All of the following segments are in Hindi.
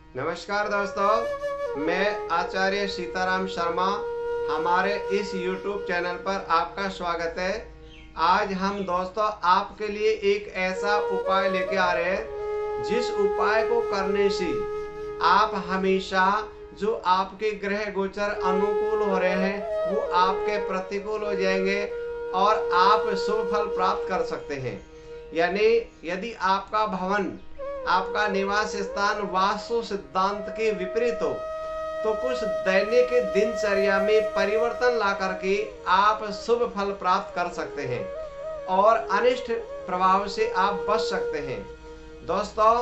नमस्कार दोस्तों, मैं आचार्य सीताराम शर्मा। हमारे इस YouTube चैनल पर आपका स्वागत है। आज हम दोस्तों आपके लिए एक ऐसा उपाय लेके आ रहे हैं जिस उपाय को करने से आप हमेशा जो आपके ग्रह गोचर अनुकूल हो रहे हैं वो आपके प्रतिकूल हो जाएंगे और आप शुभ फल प्राप्त कर सकते हैं। यानी यदि आपका भवन, आपका निवास स्थान वास्तु सिद्धांत के विपरीत हो तो कुछ दैनिक दिनचर्या में परिवर्तन ला करके आप शुभ फल प्राप्त कर सकते हैं और अनिष्ट प्रभाव से आप बच सकते हैं। दोस्तों,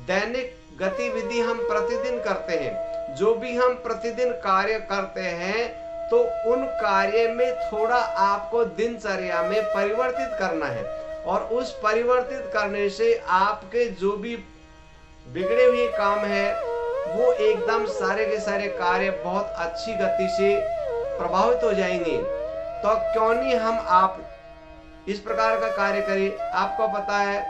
दैनिक गतिविधि हम प्रतिदिन करते हैं। जो भी हम प्रतिदिन कार्य करते हैं तो उन कार्य में थोड़ा आपको दिनचर्या में परिवर्तित करना है और उस परिवर्तित करने से आपके जो भी बिगड़े हुए काम है वो एकदम सारे के सारे कार्य बहुत अच्छी गति से प्रभावित हो जाएंगे। तो क्यों नहीं हम आप इस प्रकार का कार्य करें। आपको पता है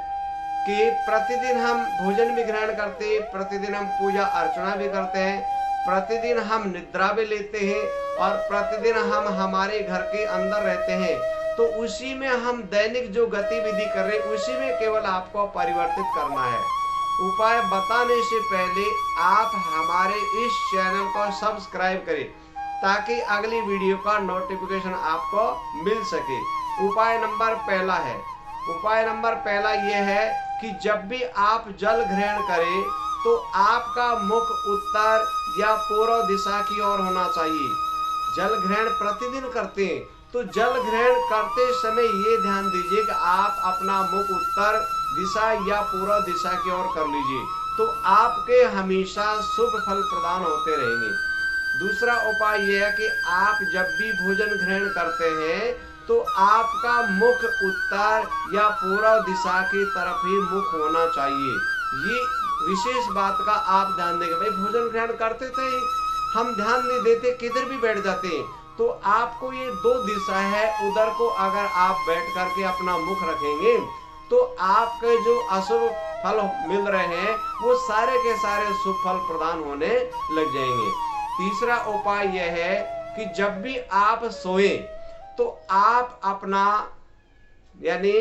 कि प्रतिदिन हम भोजन भी ग्रहण करते हैं, प्रतिदिन हम पूजा अर्चना भी करते हैं, प्रतिदिन हम निद्रा भी लेते हैं और प्रतिदिन हम हमारे घर के अंदर रहते हैं। तो उसी में हम दैनिक जो गतिविधि कर रहे हैं उसी में केवल आपको परिवर्तित करना है। उपाय बताने से पहले आप हमारे इस चैनल को सब्सक्राइब करें ताकि अगली वीडियो का नोटिफिकेशन आपको मिल सके। उपाय नंबर पहला यह है कि जब भी आप जल ग्रहण करें तो आपका मुख उत्तर या पूर्व दिशा की ओर होना चाहिए। जल ग्रहण प्रतिदिन करते हैं तो जल ग्रहण करते समय ये ध्यान दीजिए कि आप अपना मुख उत्तर दिशा या पूर्व दिशा की ओर कर लीजिए, तो आपके हमेशा शुभ फल प्रदान होते रहेंगे। दूसरा उपाय यह है कि आप जब भी भोजन ग्रहण करते हैं तो आपका मुख उत्तर या पूर्व दिशा की तरफ ही मुख होना चाहिए। ये विशेष बात का आप ध्यान देंगे। भाई, भोजन ग्रहण करते थे हम ध्यान नहीं देते, किधर भी बैठ जाते हैं, तो आपको ये दो दिशा है, उधर को अगर आप बैठ करके अपना मुख रखेंगे तो आपके जो अशुभ फल मिल रहे हैं वो सारे के सारे शुभ फल प्रदान होने लग जाएंगे। तीसरा उपाय यह है कि जब भी आप सोए तो आप अपना यानी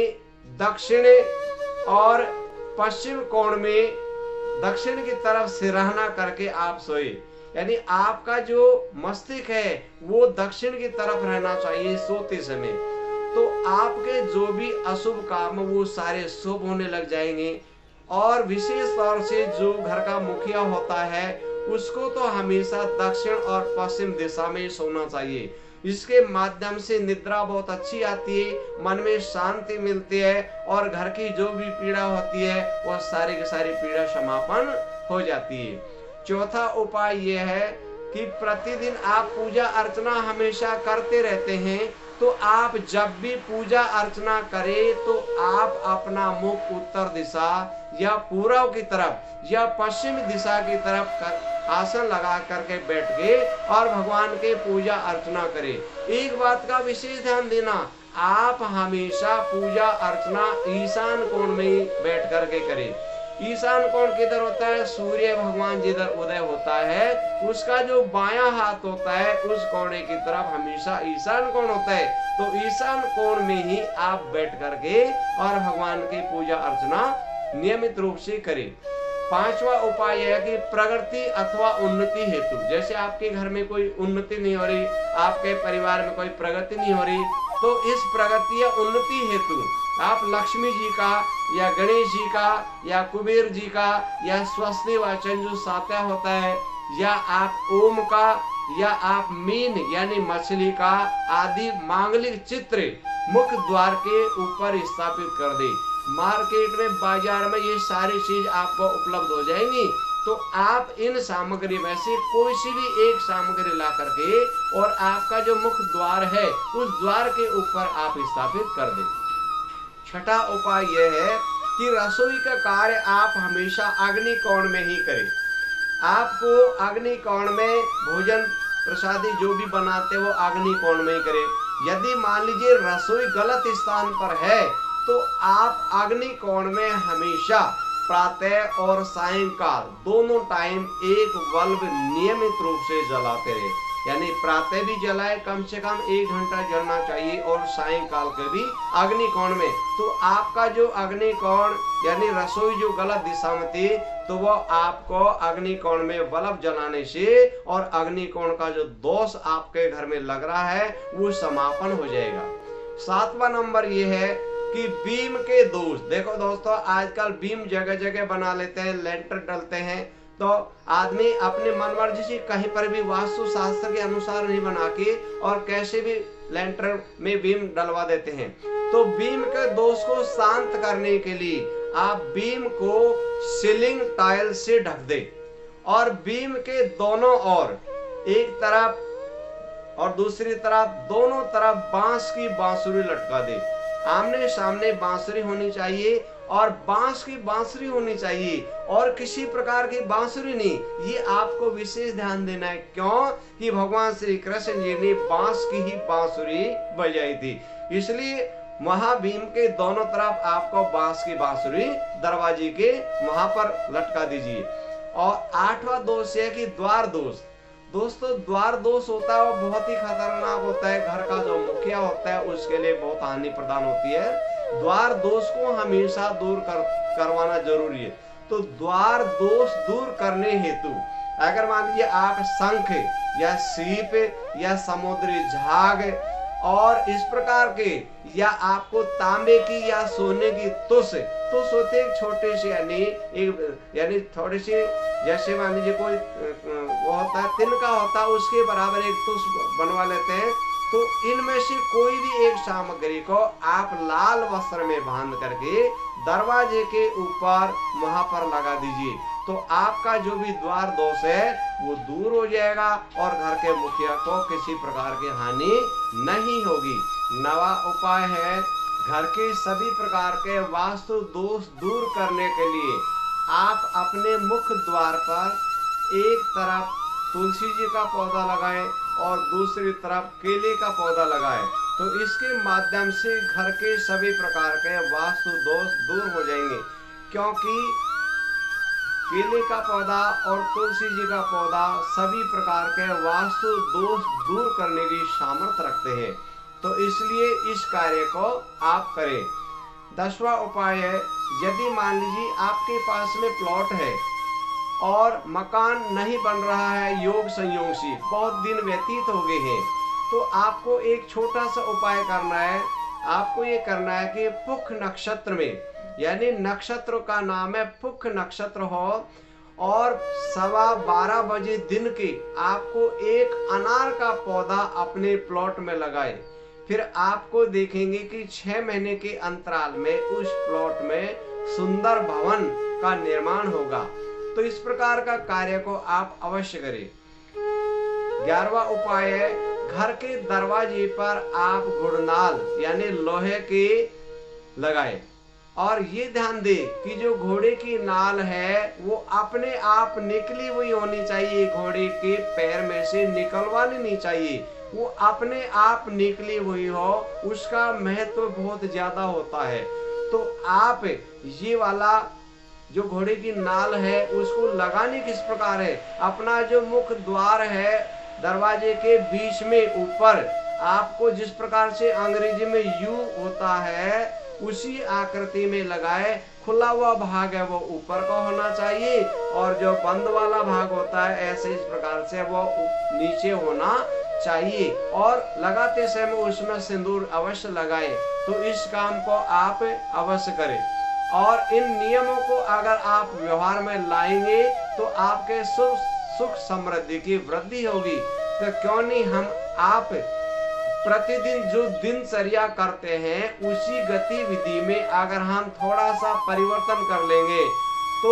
दक्षिण और पश्चिम कोण में दक्षिण की तरफ सिरहाना करके आप सोए। यानी आपका जो मस्तिष्क है वो दक्षिण की तरफ रहना चाहिए सोते समय। तो आपके जो भी अशुभ काम वो सारे शुभ होने लग जाएंगे। और विशेष तौर से जो घर का मुखिया होता है उसको तो हमेशा दक्षिण और पश्चिम दिशा में सोना चाहिए। इसके माध्यम से निद्रा बहुत अच्छी आती है, मन में शांति मिलती है और घर की जो भी पीड़ा होती है वह सारी की सारी पीड़ा समापन हो जाती है। चौथा उपाय यह है कि प्रतिदिन आप पूजा अर्चना हमेशा करते रहते हैं, तो आप जब भी पूजा अर्चना करें तो आप अपना मुख उत्तर दिशा या पूर्व की तरफ या पश्चिम दिशा की तरफ आसन लगा करके बैठ गए और भगवान के पूजा अर्चना करें। एक बात का विशेष ध्यान देना, आप हमेशा पूजा अर्चना ईशान कोण में बैठ करके करें। ईशान कोण किधर होता है? सूर्य भगवान जिधर उदय होता है उसका जो बायां हाथ होता है उस कोने की तरफ हमेशा ईशान कोण होता है। तो ईशान कोण में ही आप बैठ करके और भगवान की पूजा अर्चना नियमित रूप से करें। पांचवा उपाय यह है कि प्रगति अथवा उन्नति हेतु, जैसे आपके घर में कोई उन्नति नहीं हो रही, आपके परिवार में कोई प्रगति नहीं हो रही, तो इस प्रगति या उन्नति हेतु आप लक्ष्मी जी का या गणेश जी का या कुबेर जी का या स्वस्ति वाचन जो सात्या होता है या आप ओम का या आप मीन यानी मछली का आदि मांगलिक चित्र मुख द्वार के ऊपर स्थापित कर दे। मार्केट में बाजार में ये सारी चीज आपको उपलब्ध हो जाएंगी। तो आप इन सामग्री में से कोई सी भी एक सामग्री ला करके और आपका जो मुख द्वार है उस द्वार के ऊपर आप स्थापित कर दें। छठा उपाय यह है कि रसोई का कार्य आप हमेशा अग्नि कोण में ही करें। आपको अग्नि कोण में भोजन प्रसादी जो भी बनाते वो अग्नि कोण में ही करें। यदि मान लीजिए रसोई गलत स्थान पर है तो आप अग्नि कोण में हमेशा प्रातः और सायंकाल दोनों टाइम एक बल्ब नियमित रूप से जलाते रहे। यानी प्रातः भी जलाए, कम से कम 1 घंटा जलना चाहिए, और सायंकाल के भी अग्निकोण में। तो आपका जो अग्निकोण यानी रसोई जो गलत दिशा में थी, तो वो आपको अग्निकोण में बल्ब जलाने से और अग्निकोण का जो दोष आपके घर में लग रहा है वो समापन हो जाएगा। 7वां नंबर ये है कि बीम के दोष। देखो दोस्तों, आजकल बीम जगह जगह बना लेते हैं, लेंटर डलते हैं, तो आदमी अपने मन मर्जी से कहीं पर भी वास्तु शास्त्र के अनुसार नहीं बना के और कैसे भी लेंटर में बीम डलवा देते हैं। तो बीम के दोष को शांत करने के लिए आप बीम को सीलिंग टाइल से ढक दे, और बीम के दोनों ओर, एक तरफ और दूसरी तरफ, दोनों तरफ बांस की बांसुरी लटका दे। आमने सामने बांसुरी होनी चाहिए, और बांस की बांसुरी होनी चाहिए, और किसी प्रकार की बांसुरी नहीं। ये आपको विशेष ध्यान देना है। क्यों? कि भगवान श्री कृष्ण जी ने बांस की ही बांसुरी बजाई थी, इसलिए महाभीम के दोनों तरफ आपको बांस की बांसुरी दरवाजे के वहां पर लटका दीजिए। और 8वां दोष है कि द्वार दोष। दोस्तों, द्वार दोष होता है वो बहुत ही खतरनाक होता है। घर का जो मुखिया होता है उसके लिए बहुत हानि प्रदान होती है। द्वार दोष को हमेशा दूर करवाना जरूरी है। तो द्वार दोष दूर करने हेतु अगर मान लीजिए आप शंख या सीप या समुद्री झाग और इस प्रकार के, या आपको तांबे की या सोने की तुस होते एक छोटे से, यानी थोड़ी सी, जैसे मान लीजिए कोई वो होता है तिनका होता है, उसके बराबर एक तुस बनवा लेते हैं। तो इनमें से कोई भी एक सामग्री को आप लाल वस्त्र में बांध करके दरवाजे के ऊपर वहां पर लगा दीजिए, तो आपका जो भी द्वार दोष है वो दूर हो जाएगा और घर के मुखिया को किसी प्रकार की हानि नहीं होगी। 9वां उपाय है, घर के सभी प्रकार के वास्तु दोष दूर करने के लिए आप अपने मुख्य द्वार पर एक तरफ तुलसी जी का पौधा लगाएं और दूसरी तरफ केले का पौधा लगाएं। तो इसके माध्यम से घर के सभी प्रकार के वास्तु दोष दूर हो जाएंगे, क्योंकि केले का पौधा और तुलसी जी का पौधा सभी प्रकार के वास्तु दोष दूर करने की सामर्थ्य रखते हैं। तो इसलिए इस कार्य को आप करें। 10वां उपाय है, यदि मान लीजिए आपके पास में प्लॉट है और मकान नहीं बन रहा है, योग संयोग से बहुत दिन व्यतीत हो गए हैं, तो आपको एक छोटा सा उपाय करना है। आपको ये करना है कि पुख नक्षत्र में, यानी नक्षत्र का नाम है पुख नक्षत्र हो, और 12:15 बजे दिन के आपको एक अनार का पौधा अपने प्लॉट में लगाए। फिर आपको देखेंगे कि 6 महीने के अंतराल में उस प्लॉट में सुंदर भवन का निर्माण होगा। तो इस प्रकार का कार्य को आप अवश्य करें। 11वां उपाय है, घर के दरवाजे पर आप गुड़नाल यानी लोहे के लगाए, और ये ध्यान दे कि जो घोड़े की नाल है वो अपने आप निकली हुई होनी चाहिए, घोड़े के पैर में से निकलवानी नहीं चाहिए, वो अपने आप निकली हुई हो, उसका महत्व बहुत ज्यादा होता है। तो आप ये वाला जो घोड़े की नाल है उसको लगाने किस प्रकार है, अपना जो मुख्य द्वार है दरवाजे के बीच में ऊपर, आपको जिस प्रकार से अंग्रेजी में यू होता है उसी आकृति में लगाए। खुला हुआ भाग है वो ऊपर का होना चाहिए, और जो बंद वाला भाग होता है ऐसे इस प्रकार से वो नीचे होना चाहिए, और लगाते समय उसमें सिंदूर अवश्य लगाए। तो इस काम को आप अवश्य करें, और इन नियमों को अगर आप व्यवहार में लाएंगे तो आपके सुख समृद्धि की वृद्धि होगी। तो क्यों नहीं हम आप प्रतिदिन जो दिनचर्या करते हैं उसी गतिविधि में अगर हम थोड़ा सा परिवर्तन कर लेंगे तो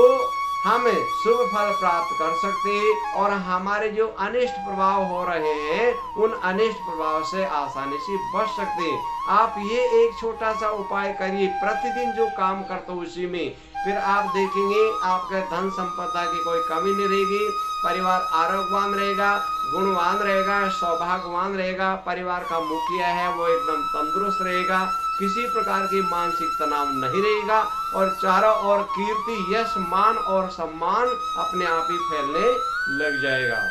हम शुभ फल प्राप्त कर सकते हैं, और हमारे जो अनिष्ट प्रभाव हो रहे हैं उन अनिष्ट प्रभाव से आसानी से बच सकते हैं। आप ये एक छोटा सा उपाय करिए, प्रतिदिन जो काम करते हो उसी में, फिर आप देखेंगे आपके धन संपदा की कोई कमी नहीं रहेगी, परिवार आरोग्यवान रहेगा, गुणवान रहेगा, सौभाग्यवान रहेगा, परिवार का मुखिया है वो एकदम तंदुरुस्त रहेगा। किसी प्रकार की मानसिक तनाव नहीं रहेगा और चारों ओर कीर्ति, यश, मान और सम्मान अपने आप ही फैलने लग जाएगा।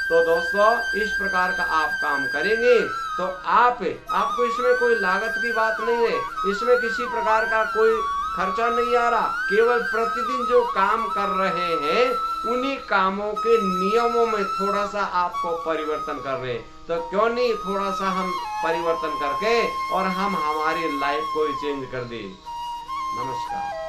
तो दोस्तों, इस प्रकार का आप काम करेंगे तो आपको इसमें कोई लागत की बात नहीं है, इसमें किसी प्रकार का कोई खर्चा नहीं आ रहा, केवल प्रतिदिन जो काम कर रहे हैं उन्हीं कामों के नियमों में थोड़ा सा आपको परिवर्तन कर रहे हैं। तो क्यों नहीं थोड़ा सा हम परिवर्तन करके और हम हमारी लाइफ को चेंज कर दें। नमस्कार।